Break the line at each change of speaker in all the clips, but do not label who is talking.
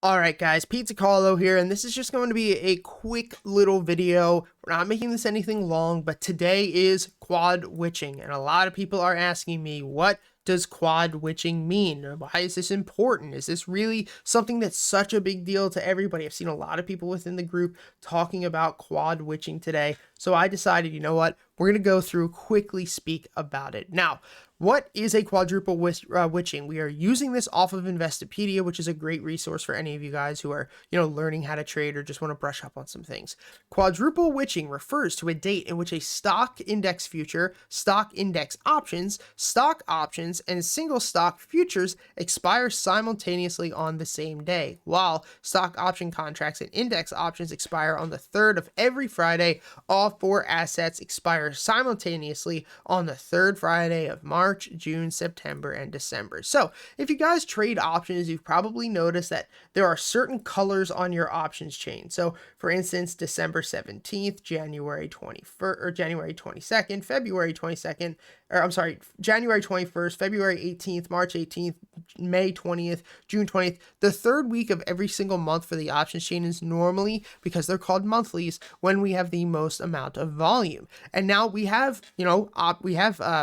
Alright guys, Pizza Carlo here, and this is just going to be a quick little video. We're not making this anything long, but today is quad witching, and a lot of people are asking me, what does quad witching mean? Why is this important? Is this really something that's such a big deal to everybody? I've seen a lot of people within the group talking about quad witching today, so I decided, you know what, we're going to go through, quickly speak about it. Now, what is a quadruple witching? We are using this off of Investopedia, which is a great resource for any of you guys who are, learning how to trade or just want to brush up on some things. Quadruple witching refers to a date in which a stock index future, stock index options, stock options, and single stock futures expire simultaneously on the same day, while stock option contracts and index options expire on the third of every Friday. All four assets expire simultaneously on the third Friday of March, June, September, and December. So if you guys trade options, you've probably noticed that there are certain colors on your options chain. So for instance, December 17th, January 21st, or January 22nd, February 22nd, or I'm sorry, January 21st, February 18th, March 18th, May 20th, June 20th. The third week of every single month for the options chain is normally, because they're called monthlies, when we have the most amount of volume. And now we have,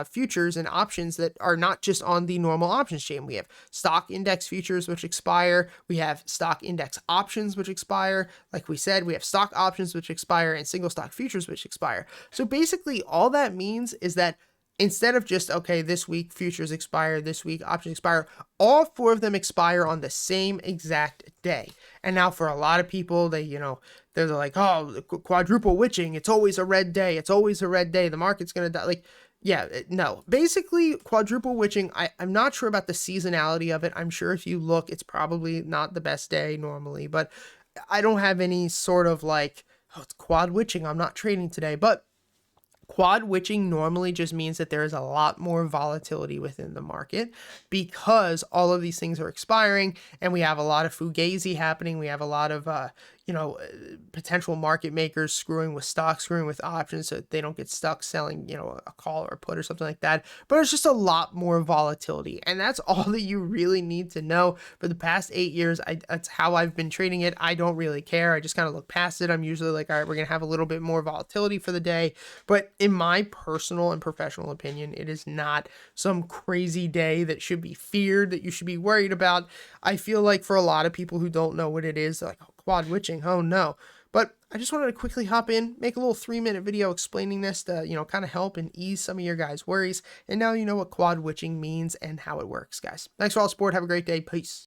futures and options that are not just on the normal options chain. We have stock index futures, which expire. We have stock index options, which expire. Like we said, we have stock options, which expire, and single stock futures, which expire. So basically all that means is that instead of just, okay, this week futures expire, this week options expire, all four of them expire on the same exact day. And now for a lot of people, they're like, oh, quadruple witching, it's always a red day. It's always a red day. The market's going to die. Like, yeah, no. Basically, quadruple witching, I'm not sure about the seasonality of it. I'm sure if you look, it's probably not the best day normally, but I don't have any sort of like, oh, it's quad witching, I'm not trading today. But quad witching normally just means that there is a lot more volatility within the market because all of these things are expiring and we have a lot of fugazi happening. We have a lot of, potential market makers screwing with stocks, screwing with options so that they don't get stuck selling, a call or a put or something like that. But it's just a lot more volatility. And that's all that you really need to know. For the past 8 years, that's how I've been trading it. I don't really care. I just kind of look past it. I'm usually like, all right, we're going to have a little bit more volatility for the day. But in my personal and professional opinion, it is not some crazy day that should be feared, that you should be worried about. I feel like for a lot of people who don't know what it is, they're like, oh, quad witching, oh no. But I just wanted to quickly hop in, make a little 3-minute video explaining this to, kind of help and ease some of your guys' worries. And now you know what quad witching means and how it works, guys. Thanks for all the support. Have a great day. Peace.